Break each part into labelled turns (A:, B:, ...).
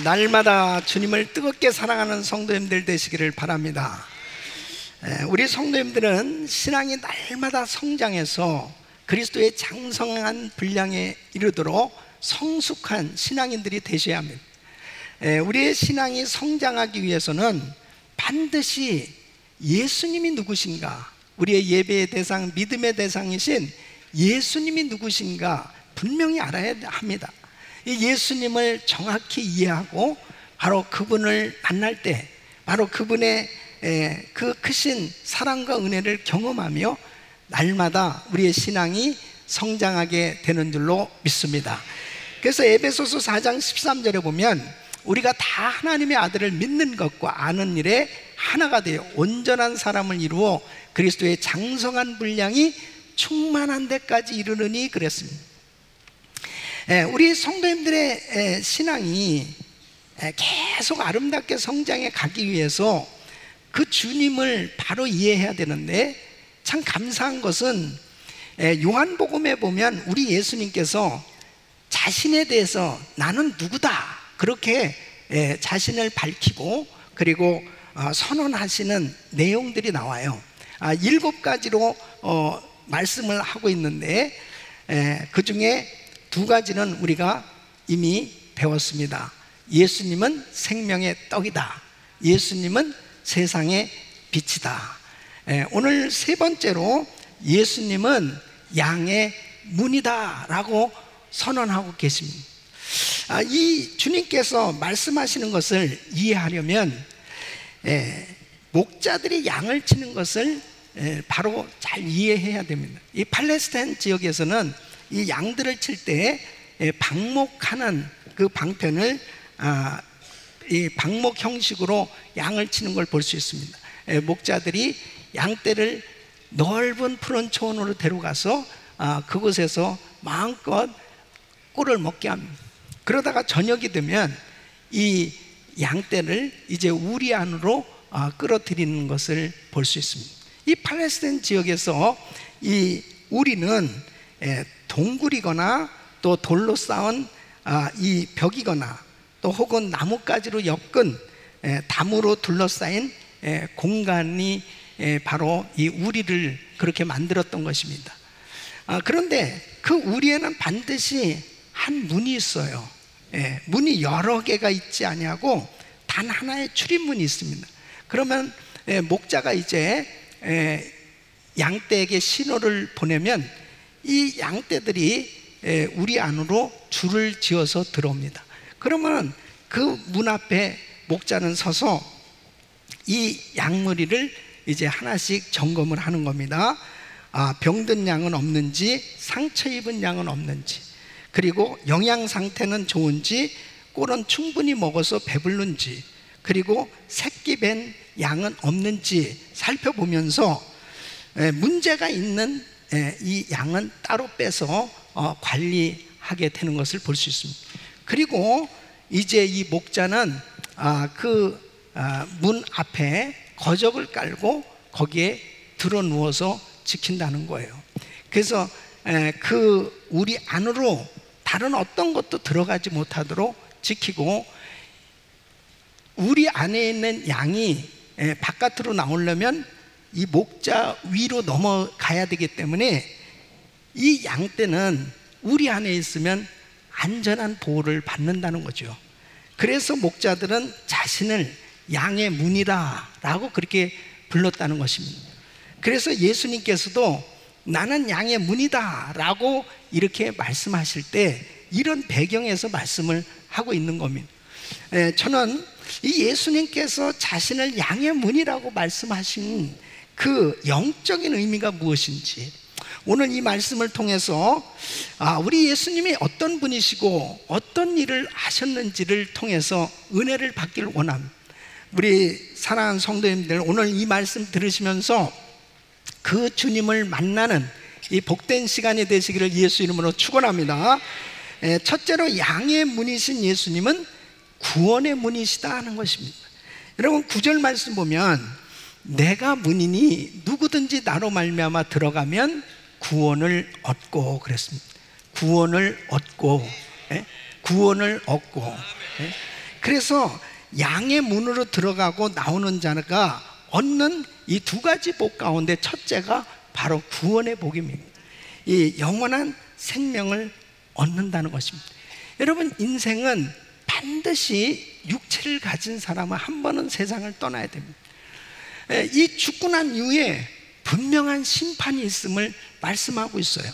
A: 날마다 주님을 뜨겁게 사랑하는 성도님들 되시기를 바랍니다. 우리 성도님들은 신앙이 날마다 성장해서 그리스도의 장성한 분량에 이르도록 성숙한 신앙인들이 되셔야 합니다. 우리의 신앙이 성장하기 위해서는 반드시 예수님이 누구신가, 우리의 예배의 대상, 믿음의 대상이신 예수님이 누구신가 분명히 알아야 합니다. 이 예수님을 정확히 이해하고 바로 그분을 만날 때 바로 그분의 그 크신 사랑과 은혜를 경험하며 날마다 우리의 신앙이 성장하게 되는 줄로 믿습니다. 그래서 에베소서 4장 13절에 보면 우리가 다 하나님의 아들을 믿는 것과 아는 일에 하나가 되어 온전한 사람을 이루어 그리스도의 장성한 분량이 충만한 데까지 이르느니 그랬습니다. 우리 성도님들의 신앙이 계속 아름답게 성장해 가기 위해서 그 주님을 바로 이해해야 되는데, 참 감사한 것은 요한복음에 보면 우리 예수님께서 자신에 대해서 나는 누구다 그렇게 자신을 밝히고 그리고 선언하시는 내용들이 나와요. 7가지로 말씀을 하고 있는데 그 중에 2가지는 우리가 이미 배웠습니다. 예수님은 생명의 떡이다. 예수님은 세상의 빛이다. 오늘 3번째로 예수님은 양의 문이다 라고 선언하고 계십니다. 이 주님께서 말씀하시는 것을 이해하려면 목자들이 양을 치는 것을 바로 잘 이해해야 됩니다. 이 팔레스타인 지역에서는 이 양들을 칠 때 방목하는 그 방편을 이 방목 형식으로 양을 치는 걸 볼 수 있습니다. 목자들이 양떼를 넓은 푸른 초원으로 데려가서 그곳에서 마음껏 꿀을 먹게 합니다. 그러다가 저녁이 되면 이 양떼를 이제 우리 안으로 끌어들이는 것을 볼 수 있습니다. 이 팔레스타인 지역에서 이 우리는 동굴이거나 또 돌로 쌓은 이 벽이거나 또 혹은 나뭇가지로 엮은 담으로 둘러싸인 공간이 바로 이 우리를 그렇게 만들었던 것입니다. 그런데 그 우리에는 반드시 한 문이 있어요. 문이 여러 개가 있지 아니하고 단 하나의 출입문이 있습니다. 그러면 목자가 이제 양떼에게 신호를 보내면 이 양떼들이 우리 안으로 줄을 지어서 들어옵니다. 그러면 그 문 앞에 목자는 서서 이 양무리를 이제 하나씩 점검을 하는 겁니다. 병든 양은 없는지, 상처 입은 양은 없는지, 그리고 영양 상태는 좋은지, 꼴은 충분히 먹어서 배불른지, 그리고 새끼 밴 양은 없는지 살펴보면서 문제가 있는 이 양은 따로 빼서 관리하게 되는 것을 볼 수 있습니다. 그리고 이제 이 목자는 그 문 앞에 거적을 깔고 거기에 들어 누워서 지킨다는 거예요. 그래서 그 우리 안으로 다른 어떤 것도 들어가지 못하도록 지키고, 우리 안에 있는 양이 바깥으로 나오려면 이 목자 위로 넘어가야 되기 때문에 이 양떼는 우리 안에 있으면 안전한 보호를 받는다는 거죠. 그래서 목자들은 자신을 양의 문이라 라고 그렇게 불렀다는 것입니다. 그래서 예수님께서도 나는 양의 문이다 라고 이렇게 말씀하실 때 이런 배경에서 말씀을 하고 있는 겁니다. 저는 이 예수님께서 자신을 양의 문이라고 말씀하신 그 영적인 의미가 무엇인지 오늘 이 말씀을 통해서 우리 예수님이 어떤 분이시고 어떤 일을 하셨는지를 통해서 은혜를 받기를 원합니다. 우리 사랑하는 성도님들, 오늘 이 말씀 들으시면서 그 주님을 만나는 이 복된 시간이 되시기를 예수 이름으로 축원합니다. 첫째로 양의 문이신 예수님은 구원의 문이시다 하는 것입니다. 여러분 9절 말씀 보면 내가 문이니 누구든지 나로 말미암아 들어가면 구원을 얻고 그랬습니다. 구원을 얻고, 구원을 얻고. 그래서 양의 문으로 들어가고 나오는 자가 얻는 이 두 가지 복 가운데 첫째가 바로 구원의 복입니다. 이 영원한 생명을 얻는다는 것입니다. 여러분, 인생은 반드시 육체를 가진 사람은 한 번은 세상을 떠나야 됩니다. 이 죽고 난 이후에 분명한 심판이 있음을 말씀하고 있어요.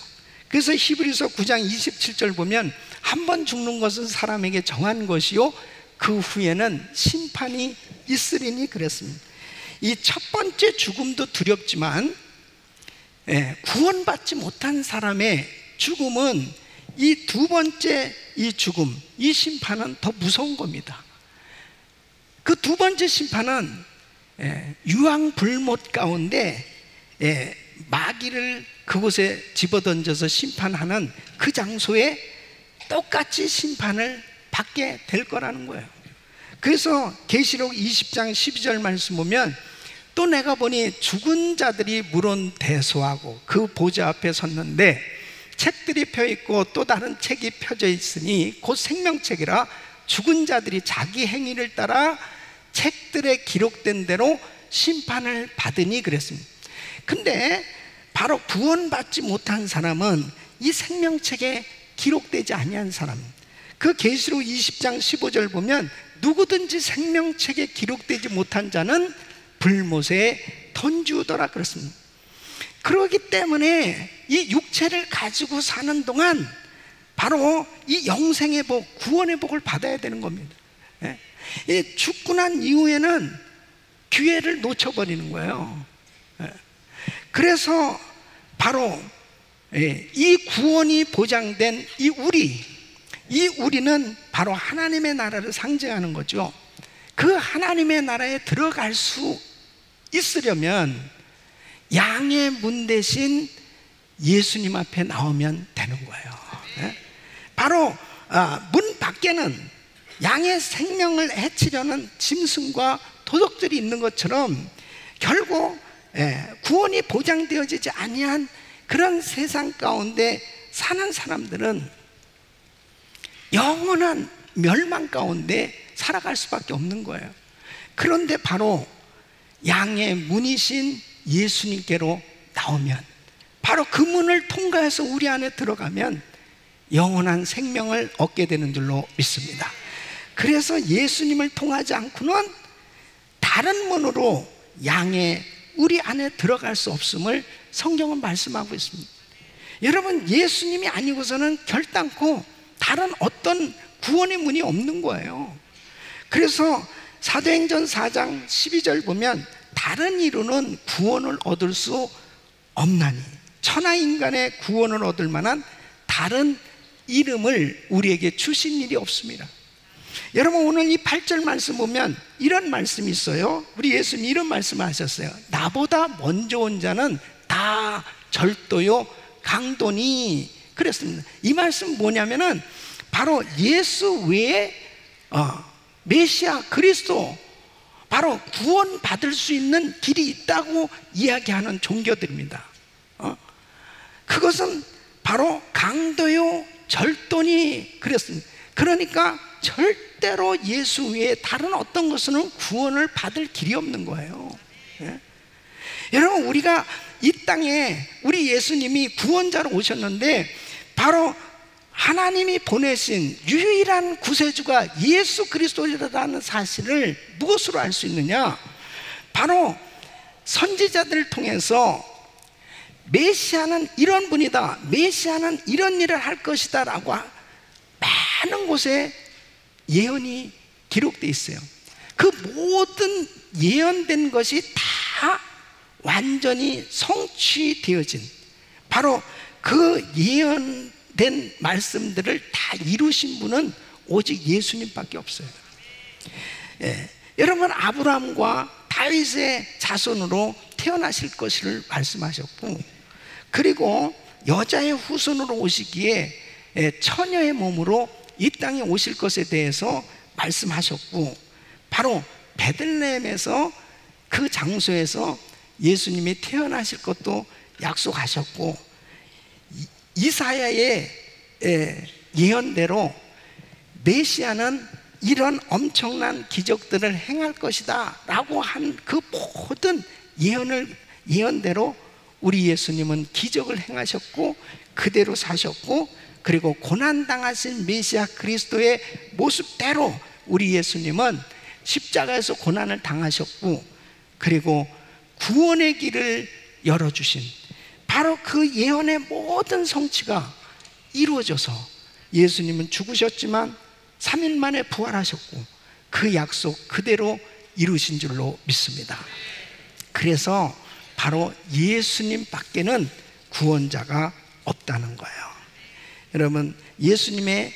A: 그래서 히브리서 9장 27절 보면 한 번 죽는 것은 사람에게 정한 것이요 그 후에는 심판이 있으리니 그랬습니다. 이 첫 번째 죽음도 두렵지만 구원받지 못한 사람의 죽음은 이 두 번째 이 죽음, 이 심판은 더 무서운 겁니다. 그 두 번째 심판은 유황불못 가운데 마귀를 그곳에 집어던져서 심판하는 그 장소에 똑같이 심판을 받게 될 거라는 거예요. 그래서 계시록 20장 12절 말씀 보면 또 내가 보니 죽은 자들이 물은 대소하고 그 보좌 앞에 섰는데 책들이 펴있고 또 다른 책이 펴져 있으니 곧 생명책이라 죽은 자들이 자기 행위를 따라 책들에 기록된 대로 심판을 받으니 그랬습니다. 근데 바로 구원받지 못한 사람은 이 생명책에 기록되지 아니한 사람, 그 계시록 20장 15절 보면 누구든지 생명책에 기록되지 못한 자는 불못에 던지우더라 그렇습니다. 그렇기 때문에 이 육체를 가지고 사는 동안 바로 이 영생의 복, 구원의 복을 받아야 되는 겁니다. 죽고 난 이후에는 기회를 놓쳐버리는 거예요. 그래서 바로 이 구원이 보장된 이 우리는 바로 하나님의 나라를 상징하는 거죠. 그 하나님의 나라에 들어갈 수 있으려면 양의 문 대신 예수님 앞에 나오면 되는 거예요. 바로 문 밖에는 양의 생명을 해치려는 짐승과 도둑들이 있는 것처럼 결국 구원이 보장되어지지 아니한 그런 세상 가운데 사는 사람들은 영원한 멸망 가운데 살아갈 수밖에 없는 거예요. 그런데 바로 양의 문이신 예수님께로 나오면, 바로 그 문을 통과해서 우리 안에 들어가면 영원한 생명을 얻게 되는 줄로 믿습니다. 그래서 예수님을 통하지 않고는 다른 문으로 양의 우리 안에 들어갈 수 없음을 성경은 말씀하고 있습니다. 여러분, 예수님이 아니고서는 결단코 다른 어떤 구원의 문이 없는 거예요. 그래서 사도행전 4장 12절 보면 다른 이로는 구원을 얻을 수 없나니, 천하인간의 구원을 얻을 만한 다른 이름을 우리에게 주신 일이 없습니다. 여러분, 오늘 이 8절 말씀 보면 이런 말씀이 있어요. 우리 예수님 이런 말씀을 하셨어요. 나보다 먼저 온 자는 다 절도요 강도니 그랬습니다. 이 말씀 뭐냐면은 바로 예수 외에 메시아 그리스도, 바로 구원받을 수 있는 길이 있다고 이야기하는 종교들입니다. 그것은 바로 강도요 절도니 그랬습니다. 그러니까 절대로 예수 외에 다른 어떤 것은 구원을 받을 길이 없는 거예요. 여러분, 우리가 이 땅에 우리 예수님이 구원자로 오셨는데 바로 하나님이 보내신 유일한 구세주가 예수 그리스도라는 사실을 무엇으로 알 수 있느냐? 바로 선지자들을 통해서 메시아는 이런 분이다, 메시아는 이런 일을 할 것이다 라고 많은 곳에 예언이 기록되어 있어요. 그 모든 예언된 것이 다 완전히 성취되어진, 바로 그 예언된 말씀들을 다 이루신 분은 오직 예수님밖에 없어요. 여러분, 아브라함과 다윗의 자손으로 태어나실 것을 말씀하셨고, 그리고 여자의 후손으로 오시기에 처녀의 몸으로 이 땅에 오실 것에 대해서 말씀하셨고, 바로 베들레헴에서 그 장소에서 예수님이 태어나실 것도 약속하셨고, 이사야의 예언대로 메시아는 이런 엄청난 기적들을 행할 것이다 라고 한 그 모든 예언대로 우리 예수님은 기적을 행하셨고 그대로 사셨고, 그리고 고난당하신 메시아 그리스도의 모습대로 우리 예수님은 십자가에서 고난을 당하셨고, 그리고 구원의 길을 열어주신 바로 그 예언의 모든 성취가 이루어져서 예수님은 죽으셨지만 3일 만에 부활하셨고 그 약속 그대로 이루신 줄로 믿습니다. 그래서 바로 예수님 밖에는 구원자가 없다는 거예요. 여러분, 예수님의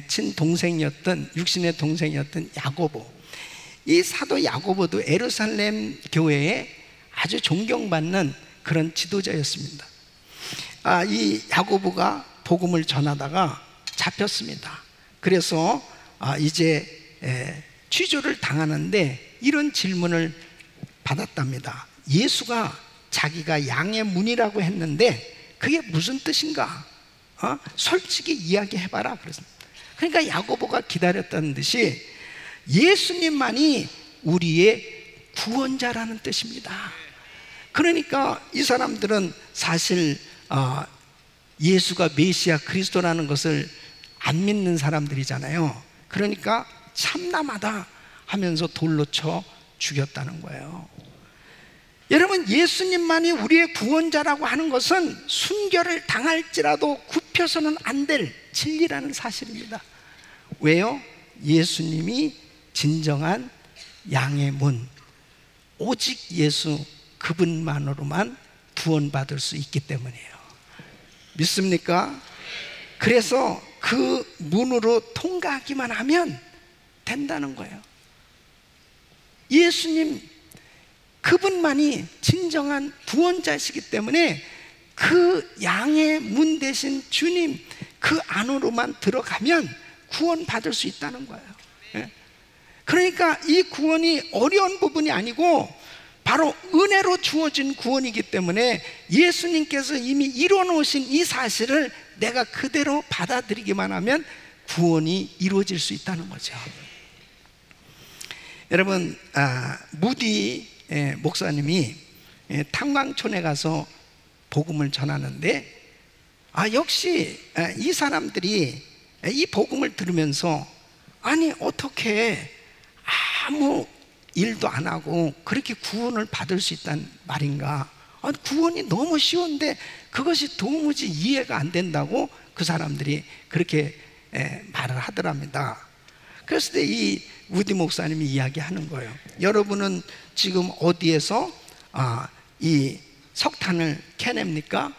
A: 친동생이었던, 육신의 동생이었던 야고보, 이 사도 야고보도 예루살렘 교회에 아주 존경받는 그런 지도자였습니다. 이 야고보가 복음을 전하다가 잡혔습니다. 그래서 이제 취조를 당하는데 이런 질문을 받았답니다. 예수가 자기가 양의 문이라고 했는데 그게 무슨 뜻인가? 솔직히 이야기해봐라 그랬습니다. 그러니까 야고보가 기다렸다는 듯이 예수님만이 우리의 구원자라는 뜻입니다. 그러니까 이 사람들은 사실 예수가 메시아 그리스도라는 것을 안 믿는 사람들이잖아요. 그러니까 참남하다 하면서 돌로 쳐 죽였다는 거예요. 여러분, 예수님만이 우리의 구원자라고 하는 것은 순교를 당할지라도 굽혀서는 안 될 진리라는 사실입니다. 왜요? 예수님이 진정한 양의 문, 오직 예수 그분만으로만 구원받을 수 있기 때문이에요. 믿습니까? 그래서 그 문으로 통과하기만 하면 된다는 거예요. 예수님 그분만이 진정한 구원자시기 때문에 그 양의 문 대신 주님 그 안으로만 들어가면 구원받을 수 있다는 거예요. 그러니까 이 구원이 어려운 부분이 아니고 바로 은혜로 주어진 구원이기 때문에 예수님께서 이미 이뤄놓으신 이 사실을 내가 그대로 받아들이기만 하면 구원이 이루어질 수 있다는 거죠. 여러분, 무디 목사님이 탄광촌에 가서 복음을 전하는데 역시 이 사람들이 이 복음을 들으면서 아니 어떻게 아무 일도 안 하고 그렇게 구원을 받을 수 있다는 말인가? 구원이 너무 쉬운데 그것이 도무지 이해가 안 된다고 그 사람들이 그렇게 말을 하더랍니다. 그랬을 때 이 우디 목사님이 이야기하는 거예요. 여러분은 지금 어디에서 이 석탄을 캐냅니까?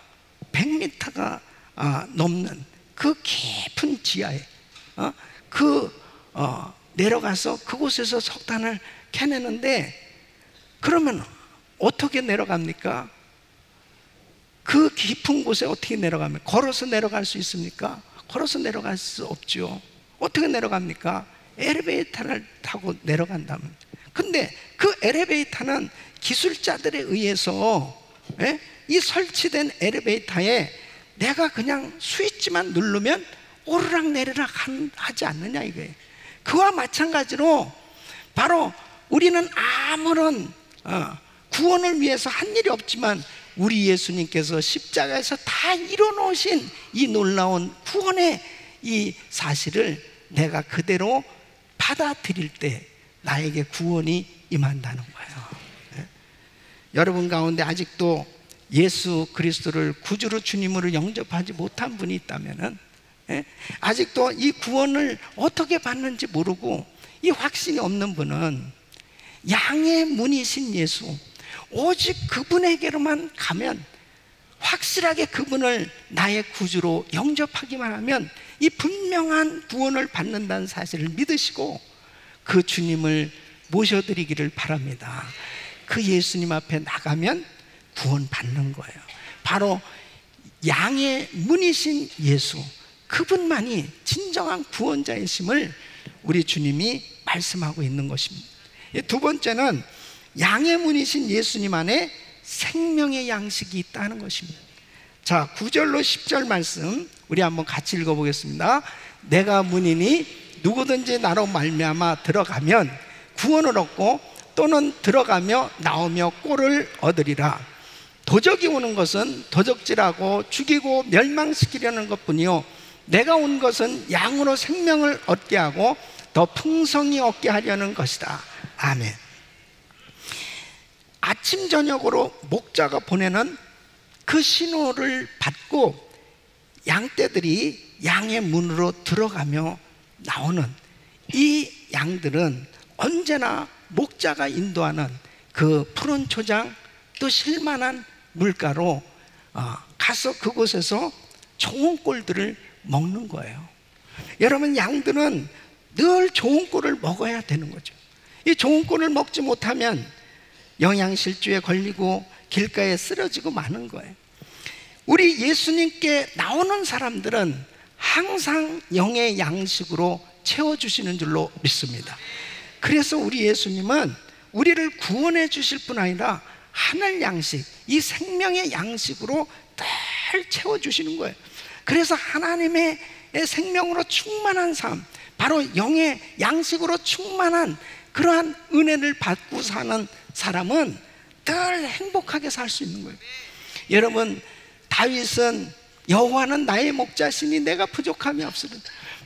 A: 100m가 넘는 그 깊은 지하에 내려가서 그곳에서 석탄을 캐내는데 그러면 어떻게 내려갑니까? 그 깊은 곳에 어떻게 내려가면 걸어서 내려갈 수 있습니까? 걸어서 내려갈 수 없죠. 어떻게 내려갑니까? 엘리베이터를 타고 내려간다면. 근데 그 엘리베이터는 기술자들에 의해서 이 설치된 엘리베이터에 내가 그냥 스위치만 누르면 오르락내리락 하지 않느냐 이거예요. 그와 마찬가지로 바로 우리는 아무런 구원을 위해서 한 일이 없지만 우리 예수님께서 십자가에서 다 이뤄놓으신 이 놀라운 구원의 이 사실을 내가 그대로 받아들일 때 나에게 구원이 임한다는 거예요. 여러분 가운데 아직도 예수 그리스도를 구주로 주님으로 영접하지 못한 분이 있다면은 아직도 이 구원을 어떻게 받는지 모르고 이 확신이 없는 분은 양의 문이신 예수, 오직 그분에게로만 가면 확실하게 그분을 나의 구주로 영접하기만 하면 이 분명한 구원을 받는다는 사실을 믿으시고 그 주님을 모셔드리기를 바랍니다. 그 예수님 앞에 나가면 구원 받는 거예요. 바로 양의 문이신 예수, 그분만이 진정한 구원자이심을 우리 주님이 말씀하고 있는 것입니다. 두 번째는 양의 문이신 예수님 안에 생명의 양식이 있다는 것입니다. 자, 9절로 10절 말씀 우리 한번 같이 읽어보겠습니다. 내가 문이니 누구든지 나로 말미암아 들어가면 구원을 얻고 또는 들어가며 나오며 꼴을 얻으리라. 도적이 오는 것은 도적질하고 죽이고 멸망시키려는 것뿐이요 내가 온 것은 양으로 생명을 얻게 하고 더 풍성히 얻게 하려는 것이다. 아멘. 아침 저녁으로 목자가 보내는 그 신호를 받고 양떼들이 양의 문으로 들어가며 나오는 이 양들은 언제나 목자가 인도하는 그 푸른 초장 또 실만한 물가로 가서 그곳에서 좋은 꼴들을 먹는 거예요. 여러분, 양들은 늘 좋은 꼴을 먹어야 되는 거죠. 이 좋은 꼴을 먹지 못하면 영양실조에 걸리고 길가에 쓰러지고 마는 거예요. 우리 예수님께 나오는 사람들은 항상 영의 양식으로 채워주시는 줄로 믿습니다. 그래서 우리 예수님은 우리를 구원해 주실 뿐 아니라 하늘 양식, 이 생명의 양식으로 늘 채워주시는 거예요. 그래서 하나님의 생명으로 충만한 삶, 바로 영의 양식으로 충만한 그러한 은혜를 받고 사는 사람은 늘 행복하게 살 수 있는 거예요. 여러분, 다윗은 여호와는 나의 목자시니 내가 부족함이 없으리라.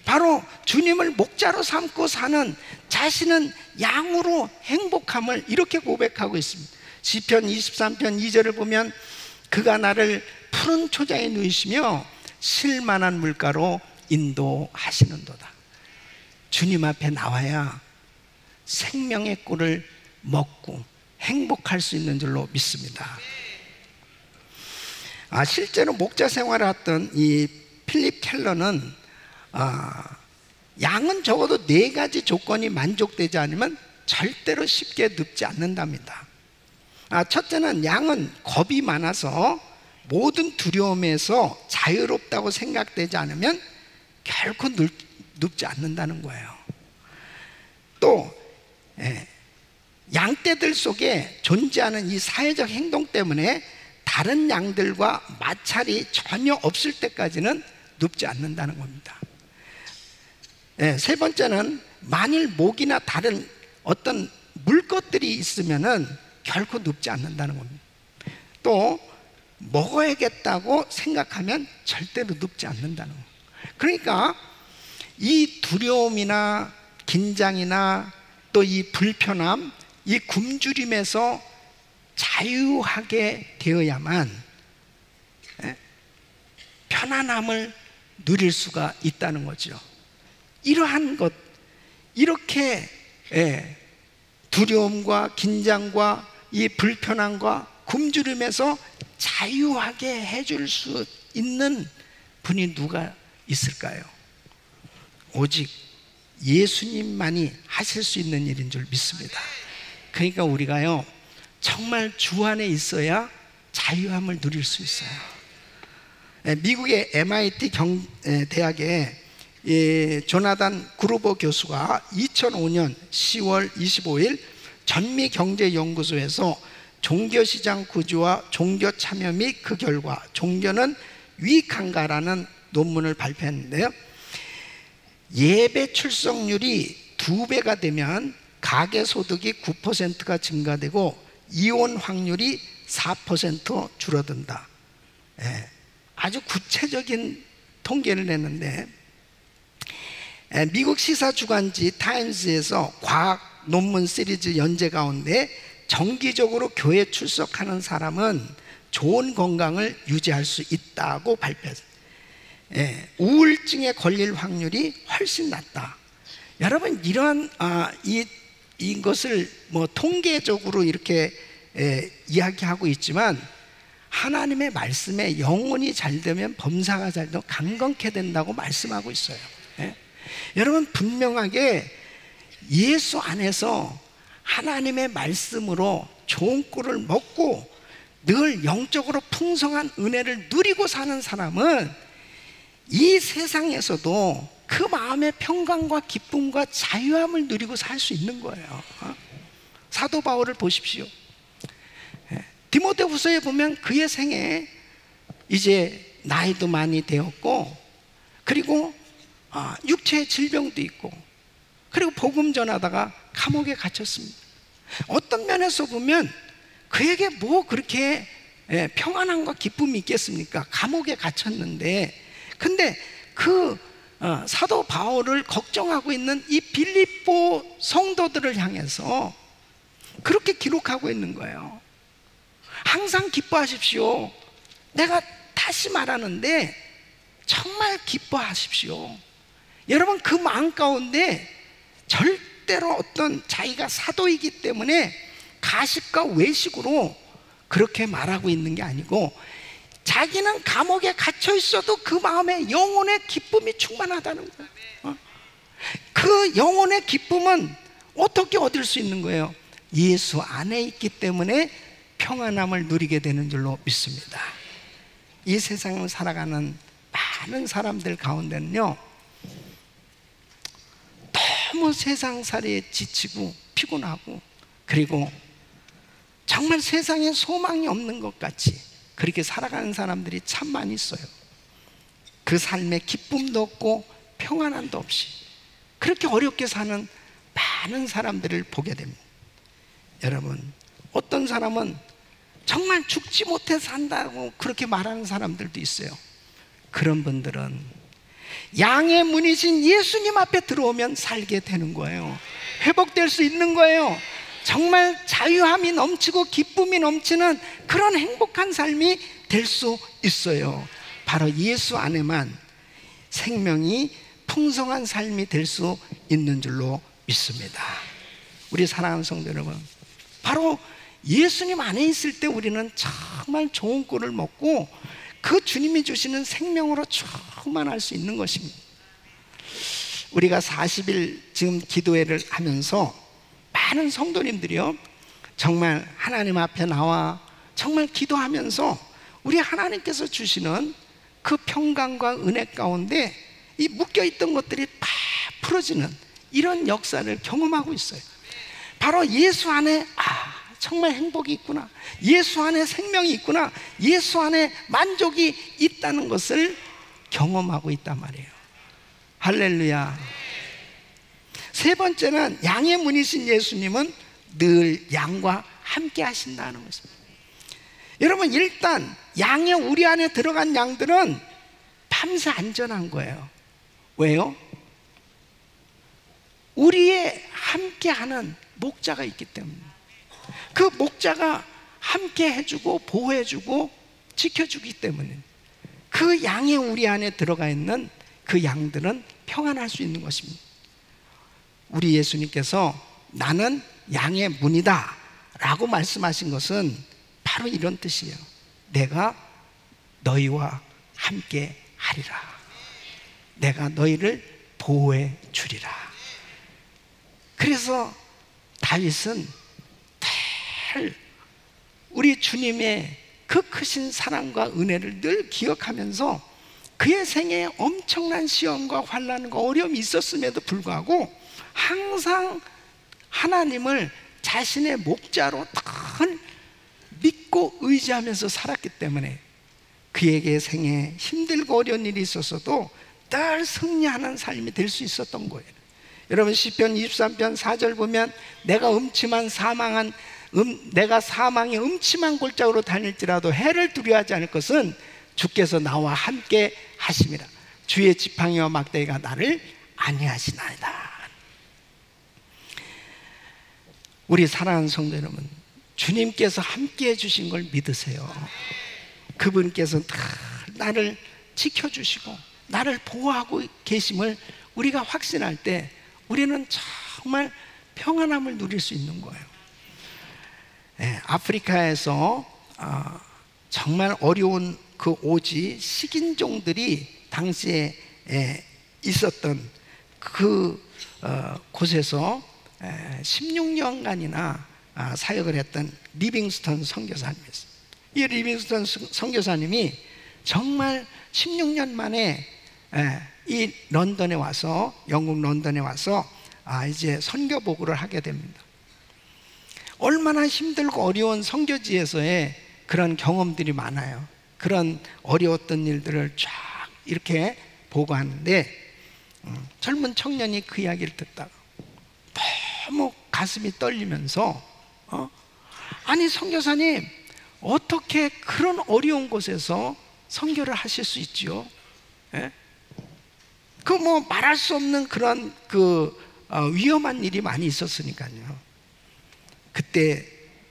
A: 바로 주님을 목자로 삼고 사는 자신은 양으로 행복함을 이렇게 고백하고 있습니다. 시편 23편 2절을 보면 그가 나를 푸른 초장에 누이시며 실만한 물가로 인도하시는도다. 주님 앞에 나와야 생명의 꿀을 먹고 행복할 수 있는 줄로 믿습니다. 실제로 목자 생활을 했던 이 필립 켈러는 양은 적어도 4가지 조건이 만족되지 않으면 절대로 쉽게 늙지 않는답니다. 첫째는 양은 겁이 많아서 모든 두려움에서 자유롭다고 생각되지 않으면 결코 늙지 않는다는 거예요. 또 양떼들 속에 존재하는 이 사회적 행동 때문에 다른 양들과 마찰이 전혀 없을 때까지는 눕지 않는다는 겁니다. 세 번째는 만일 목이나 다른 어떤 물것들이 있으면은 결코 눕지 않는다는 겁니다. 또 먹어야겠다고 생각하면 절대로 눕지 않는다는 겁니다. 그러니까 이 두려움이나 긴장이나 또 이 불편함, 이 굶주림에서 자유하게 되어야만 편안함을 누릴 수가 있다는 거죠. 이러한 것, 이렇게 두려움과 긴장과 이 불편함과 굶주림에서 자유하게 해줄 수 있는 분이 누가 있을까요? 오직 예수님만이 하실 수 있는 일인 줄 믿습니다. 그러니까 우리가요, 정말 주 안에 있어야 자유함을 누릴 수 있어요. 미국의 MIT 대학에 조나단 그루버 교수가 2005년 10월 25일 전미경제연구소에서 종교시장 구조와 종교 참여 및 그 결과 종교는 유익한가라는 논문을 발표했는데요, 예배 출석률이 2배가 되면 가계소득이 9%가 증가되고 이혼 확률이 4% 줄어든다. 아주 구체적인 통계를 냈는데, 미국 시사주간지 타임스에서 과학 논문 시리즈 연재 가운데 정기적으로 교회 출석하는 사람은 좋은 건강을 유지할 수 있다고 발표했습니다. 우울증에 걸릴 확률이 훨씬 낮다. 여러분, 이러한 이것을 뭐 통계적으로 이렇게 이야기하고 있지만 하나님의 말씀에 영혼이 잘 되면 범사가 잘 되고 강건케 된다고 말씀하고 있어요. 여러분, 분명하게 예수 안에서 하나님의 말씀으로 좋은 꿀을 먹고 늘 영적으로 풍성한 은혜를 누리고 사는 사람은 이 세상에서도 그 마음의 평강과 기쁨과 자유함을 누리고 살 수 있는 거예요. 사도 바울을 보십시오. 디모데후서에 보면 그의 생에 이제 나이도 많이 되었고, 그리고 육체의 질병도 있고 그리고 복음 전하다가 감옥에 갇혔습니다. 어떤 면에서 보면 그에게 뭐 그렇게 평안함과 기쁨이 있겠습니까? 감옥에 갇혔는데. 근데 그 사도 바울을 걱정하고 있는 이 빌립보 성도들을 향해서 그렇게 기록하고 있는 거예요. 항상 기뻐하십시오. 내가 다시 말하는데 정말 기뻐하십시오. 여러분, 그 마음 가운데 절대로 어떤 자기가 사도이기 때문에 가식과 외식으로 그렇게 말하고 있는 게 아니고, 자기는 감옥에 갇혀 있어도 그 마음에 영혼의 기쁨이 충만하다는 거예요. 그 영혼의 기쁨은 어떻게 얻을 수 있는 거예요? 예수 안에 있기 때문에 평안함을 누리게 되는 줄로 믿습니다. 이 세상을 살아가는 많은 사람들 가운데는요, 너무 세상살이에 지치고 피곤하고, 그리고 정말 세상에 소망이 없는 것 같이 그렇게 살아가는 사람들이 참 많이 있어요. 그 삶에 기쁨도 없고 평안함도 없이 그렇게 어렵게 사는 많은 사람들을 보게 됩니다. 여러분, 어떤 사람은 정말 죽지 못해 산다고 그렇게 말하는 사람들도 있어요. 그런 분들은 양의 문이신 예수님 앞에 들어오면 살게 되는 거예요. 회복될 수 있는 거예요. 정말 자유함이 넘치고 기쁨이 넘치는 그런 행복한 삶이 될 수 있어요. 바로 예수 안에만 생명이 풍성한 삶이 될 수 있는 줄로 믿습니다. 우리 사랑하는 성도 여러분, 바로 예수님 안에 있을 때 우리는 정말 좋은 꿀을 먹고 그 주님이 주시는 생명으로 충만할 수 있는 것입니다. 우리가 40일 지금 기도회를 하면서 많은 성도님들이요, 정말 하나님 앞에 나와 정말 기도하면서 우리 하나님께서 주시는 그 평강과 은혜 가운데 이 묶여있던 것들이 다 풀어지는 이런 역사를 경험하고 있어요. 바로 예수 안에 정말 행복이 있구나, 예수 안에 생명이 있구나, 예수 안에 만족이 있다는 것을 경험하고 있단 말이에요. 할렐루야. 세 번째는 양의 문이신 예수님은 늘 양과 함께 하신다는 것입니다. 여러분, 일단 양의 우리 안에 들어간 양들은 밤새 안전한 거예요. 왜요? 우리의 함께하는 목자가 있기 때문에. 그 목자가 함께 해주고 보호해주고 지켜주기 때문에 그 양의 우리 안에 들어가 있는 그 양들은 평안할 수 있는 것입니다. 우리 예수님께서 나는 양의 문이다 라고 말씀하신 것은 바로 이런 뜻이에요. 내가 너희와 함께 하리라. 내가 너희를 보호해 주리라. 그래서 다윗은 늘 우리 주님의 그 크신 사랑과 은혜를 늘 기억하면서 그의 생애에 엄청난 시험과 환난과 어려움이 있었음에도 불구하고 항상 하나님을 자신의 목자로 늘 믿고 의지하면서 살았기 때문에 그에게 생애에 힘들고 어려운 일이 있었어도 늘 승리하는 삶이 될 수 있었던 거예요. 여러분, 시편 23편 4절 보면 내가 사망의 음침한 골짜기로 다닐지라도 해를 두려워하지 않을 것은 주께서 나와 함께 하심이라. 주의 지팡이와 막대기가 나를 안위하시나이다. 우리 사랑하는 성도 여러분, 주님께서 함께 해주신 걸 믿으세요. 그분께서 다 나를 지켜주시고 나를 보호하고 계심을 우리가 확신할 때 우리는 정말 평안함을 누릴 수 있는 거예요. 아프리카에서 정말 어려운 그 오지 식인종들이 당시에 있었던 그 곳에서 16년간이나 사역을 했던 리빙스턴 선교사님이었어요. 이 리빙스턴 선교사님이 정말 16년 만에 이 런던에 와서, 영국 런던에 와서 이제 선교 보고를 하게 됩니다. 얼마나 힘들고 어려운 선교지에서의 그런 경험들이 많아요. 그런 어려웠던 일들을 쫙 이렇게 보고하는데 젊은 청년이 그 이야기를 듣다가 너무 가슴이 떨리면서 아니 선교사님 어떻게 그런 어려운 곳에서 선교를 하실 수 있지요? 예? 그 뭐 말할 수 없는 그런 위험한 일이 많이 있었으니까요. 그때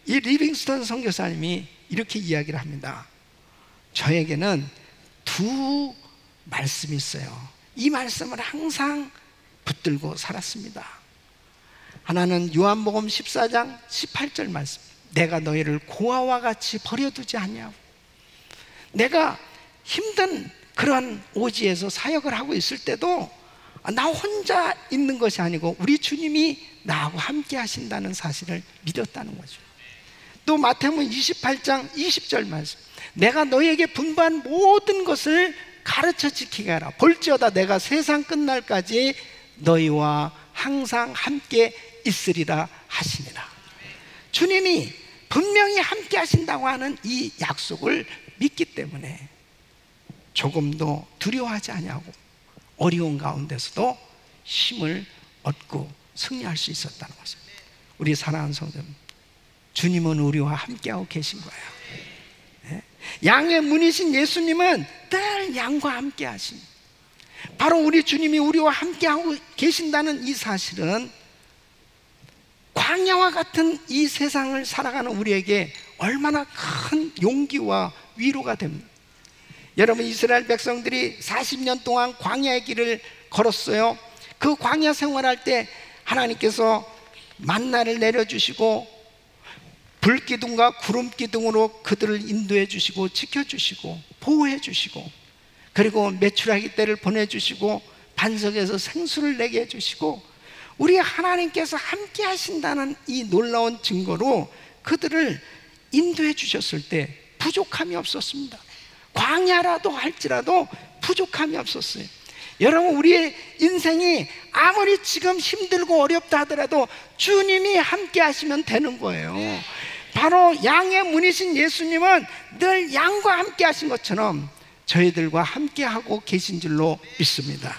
A: 이 리빙스턴 선교사님이 이렇게 이야기를 합니다. 저에게는 두 말씀이 있어요. 이 말씀을 항상 붙들고 살았습니다. 하나는 요한복음 14장 18절 말씀. 내가 너희를 고아와 같이 버려두지 않냐고. 내가 힘든 그런 오지에서 사역을 하고 있을 때도 나 혼자 있는 것이 아니고 우리 주님이 나하고 함께 하신다는 사실을 믿었다는 거죠. 또 마태복음 28장 20절 말씀. 내가 너희에게 분부한 모든 것을 가르쳐 지키게 하라. 볼지어다 내가 세상 끝날까지 너희와 항상 함께 있으리라 하시니라. 주님이 분명히 함께 하신다고 하는 이 약속을 믿기 때문에 조금도 두려워하지 아니하고 어려운 가운데서도 힘을 얻고 승리할 수 있었다는 것을. 우리 사랑하는 성도님, 주님은 우리와 함께하고 계신 거예요. 양의 문이신 예수님은 늘 양과 함께 하신, 바로 우리 주님이 우리와 함께하고 계신다는 이 사실은 광야와 같은 이 세상을 살아가는 우리에게 얼마나 큰 용기와 위로가 됩니다. 여러분, 이스라엘 백성들이 40년 동안 광야의 길을 걸었어요. 그 광야 생활할 때 하나님께서 만나를 내려주시고 불기둥과 구름기둥으로 그들을 인도해 주시고 지켜주시고 보호해 주시고, 그리고 메추라기 떼를 보내주시고 반석에서 생수를 내게 해주시고, 우리 하나님께서 함께 하신다는 이 놀라운 증거로 그들을 인도해 주셨을 때 부족함이 없었습니다. 광야라도 할지라도 부족함이 없었어요. 여러분, 우리의 인생이 아무리 지금 힘들고 어렵다 하더라도 주님이 함께 하시면 되는 거예요. 바로 양의 문이신 예수님은 늘 양과 함께 하신 것처럼 저희들과 함께 하고 계신 줄로 믿습니다.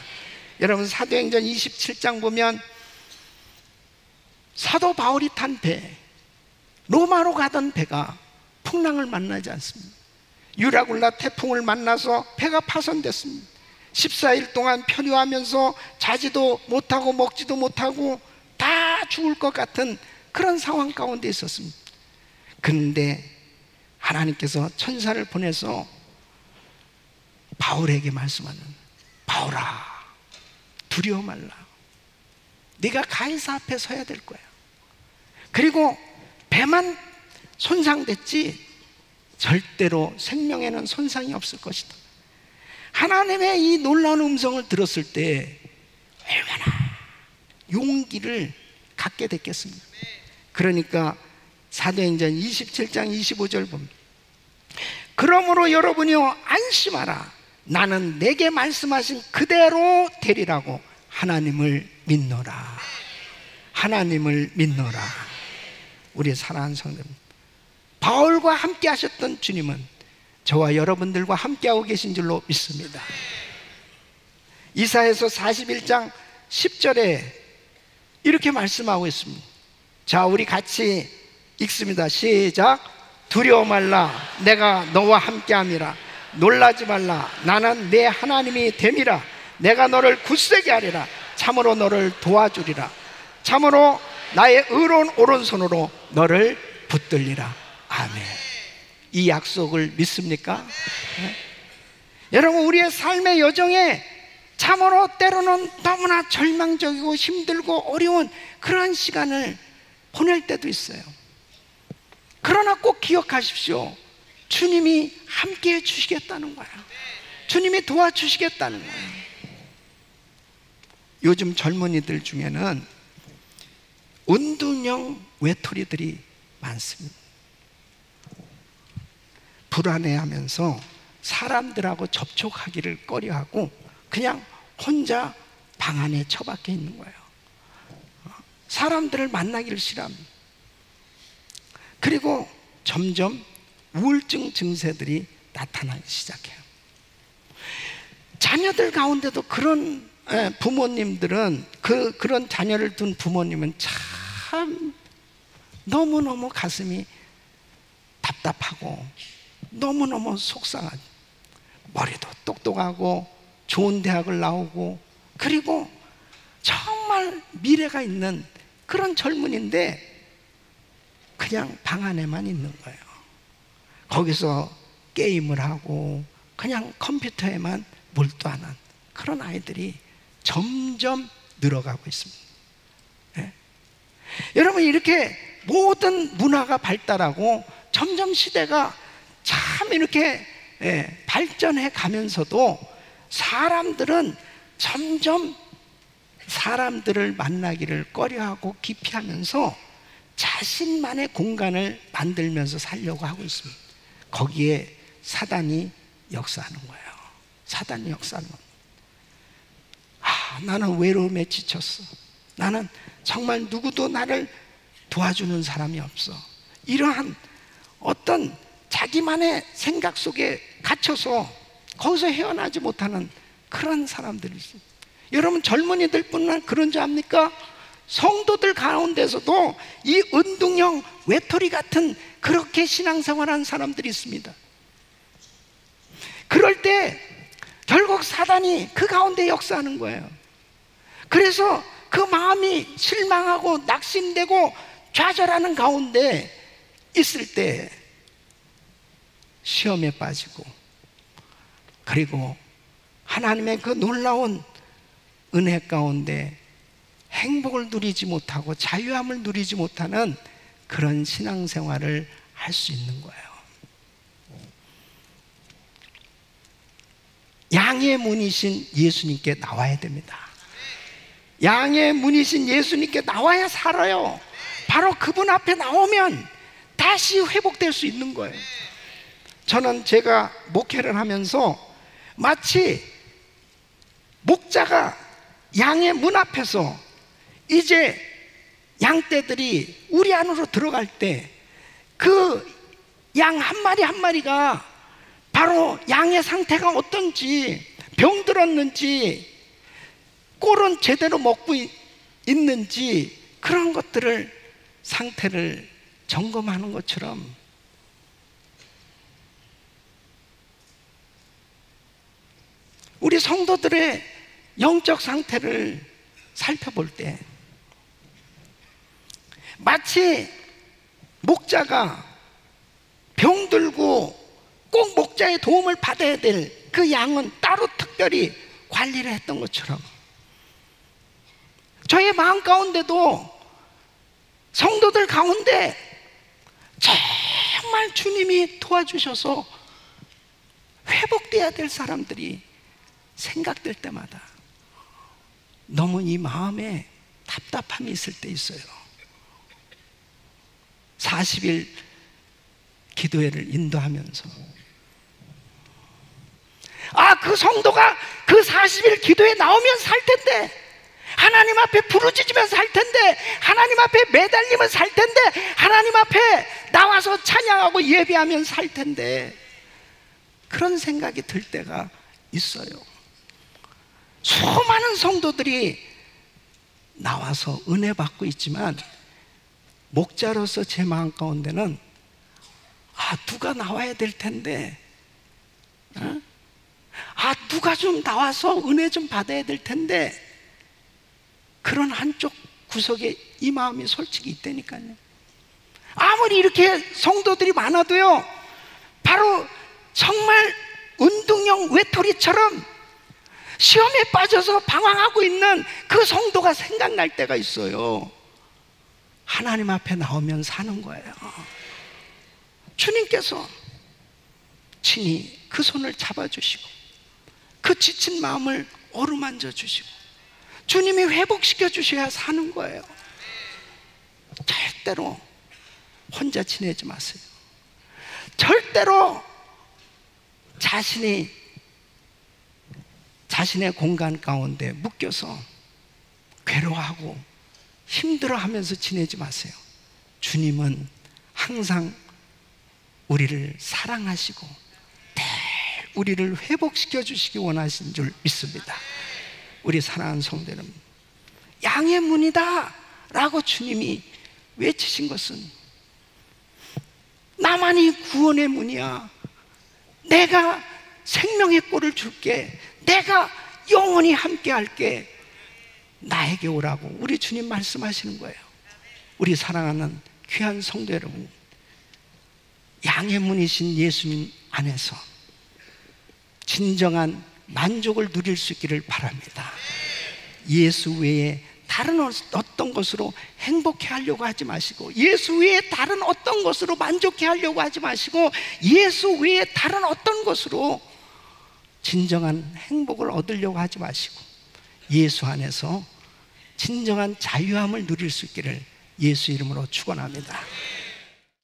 A: 여러분, 사도행전 27장 보면 사도 바울이 탄 배, 로마로 가던 배가 풍랑을 만나지 않습니다. 유라굴라 태풍을 만나서 배가 파손됐습니다. 14일 동안 편유하면서 자지도 못하고 먹지도 못하고 다 죽을 것 같은 그런 상황 가운데 있었습니다. 그런데 하나님께서 천사를 보내서 바울에게 말씀하는, 바울아 두려워 말라. 네가 가이사 앞에 서야 될 거야. 그리고 배만 손상됐지 절대로 생명에는 손상이 없을 것이다. 하나님의 이 놀라운 음성을 들었을 때 얼마나 용기를 갖게 됐겠습니까? 그러니까 사도행전 27장 25절 보면, 그러므로 여러분이요 안심하라. 나는 내게 말씀하신 그대로 되리라고 하나님을 믿노라. 하나님을 믿노라. 우리 사랑하는 성도님, 바울과 함께 하셨던 주님은 저와 여러분들과 함께하고 계신 줄로 믿습니다. 이사야서 41장 10절에 이렇게 말씀하고 있습니다. 자, 우리 같이 읽습니다. 시작. 두려워 말라. 내가 너와 함께함이라. 놀라지 말라. 나는 내 하나님이 됨이라. 내가 너를 굳세게 하리라. 참으로 너를 도와주리라. 참으로 나의 의로운 오른손으로 너를 붙들리라. 아멘. 이 약속을 믿습니까? 네? 여러분, 우리의 삶의 여정에 참으로 때로는 너무나 절망적이고 힘들고 어려운 그런 시간을 보낼 때도 있어요. 그러나 꼭 기억하십시오. 주님이 함께 해주시겠다는 거예요. 주님이 도와주시겠다는 거예요. 요즘 젊은이들 중에는 운동형 외톨이들이 많습니다. 불안해하면서 사람들하고 접촉하기를 꺼려하고 그냥 혼자 방 안에 처박혀 있는 거예요. 사람들을 만나기를 싫어합니다. 그리고 점점 우울증 증세들이 나타나기 시작해요. 자녀들 가운데도 그런 부모님들은 그런 자녀를 둔 부모님은 참 너무너무 가슴이 답답하고 너무너무 속상하죠. 머리도 똑똑하고 좋은 대학을 나오고 그리고 정말 미래가 있는 그런 젊은이인데 그냥 방 안에만 있는 거예요. 거기서 게임을 하고 그냥 컴퓨터에만 몰두하는 그런 아이들이 점점 늘어가고 있습니다. 네? 여러분, 이렇게 모든 문화가 발달하고 점점 시대가 참 이렇게 발전해 가면서도 사람들은 점점 사람들을 만나기를 꺼려하고 기피하면서 자신만의 공간을 만들면서 살려고 하고 있습니다. 거기에 사단이 역사하는 거예요. 사단이 역사하는 겁니다. 나는 외로움에 지쳤어. 나는 정말 누구도 나를 도와주는 사람이 없어. 이러한 어떤 자기만의 생각 속에 갇혀서 거기서 헤어나지 못하는 그런 사람들이 있어요. 여러분, 젊은이들 뿐만 그런 줄 압니까? 성도들 가운데서도 이 은둥형 외톨이 같은 그렇게 신앙생활하는 사람들이 있습니다. 그럴 때 결국 사단이 그 가운데 역사하는 거예요. 그래서 그 마음이 실망하고 낙심되고 좌절하는 가운데 있을 때 시험에 빠지고, 그리고 하나님의 그 놀라운 은혜 가운데 행복을 누리지 못하고 자유함을 누리지 못하는 그런 신앙생활을 할 수 있는 거예요. 양의 문이신 예수님께 나와야 됩니다. 양의 문이신 예수님께 나와야 살아요. 바로 그분 앞에 나오면 다시 회복될 수 있는 거예요. 저는 제가 목회를 하면서 마치 목자가 양의 문 앞에서 이제 양떼들이 우리 안으로 들어갈 때 그 양 한 마리 한 마리가 바로 양의 상태가 어떤지, 병들었는지, 꼴은 제대로 먹고 있는지, 그런 것들을 상태를 점검하는 것처럼 우리 성도들의 영적 상태를 살펴볼 때 마치 목자가 병들고 꼭 목자의 도움을 받아야 될 그 양은 따로 특별히 관리를 했던 것처럼 저의 마음 가운데도 성도들 가운데 정말 주님이 도와주셔서 회복돼야 될 사람들이 생각될 때마다 너무 이 마음에 답답함이 있을 때 있어요. 40일 기도회를 인도하면서 그 성도가 그 40일 기도에 나오면 살 텐데, 하나님 앞에 부르짖으면 살 텐데, 하나님 앞에 매달리면 살 텐데, 하나님 앞에 나와서 찬양하고 예배하면 살 텐데, 그런 생각이 들 때가 있어요. 수많은 성도들이 나와서 은혜 받고 있지만 목자로서 제 마음 가운데는 누가 나와야 될 텐데, 누가 좀 나와서 은혜 좀 받아야 될 텐데, 그런 한쪽 구석에 이 마음이 솔직히 있다니까요. 아무리 이렇게 성도들이 많아도요, 바로 정말 운동형 외톨이처럼 시험에 빠져서 방황하고 있는 그 성도가 생각날 때가 있어요. 하나님 앞에 나오면 사는 거예요. 주님께서 친히 그 손을 잡아주시고 그 지친 마음을 어루만져 주시고 주님이 회복시켜 주셔야 사는 거예요. 절대로 혼자 지내지 마세요. 절대로 자신의 공간 가운데 묶여서 괴로워하고 힘들어하면서 지내지 마세요. 주님은 항상 우리를 사랑하시고 우리를 회복시켜 주시기 원하신 줄 믿습니다. 우리 사랑하는 성도 여러분, 양의 문이다 라고 주님이 외치신 것은 나만이 구원의 문이야. 내가 생명의 꼴을 줄게. 내가 영원히 함께 할게. 나에게 오라고 우리 주님 말씀하시는 거예요. 우리 사랑하는 귀한 성도 여러분, 양의 문이신 예수님 안에서 진정한 만족을 누릴 수 있기를 바랍니다. 예수 외에 다른 어떤 것으로 행복해 하려고 하지 마시고, 예수 외에 다른 어떤 것으로 만족해 하려고 하지 마시고, 예수 외에 다른 어떤 것으로 진정한 행복을 얻으려고 하지 마시고, 예수 안에서 진정한 자유함을 누릴 수 있기를 예수 이름으로 축원합니다.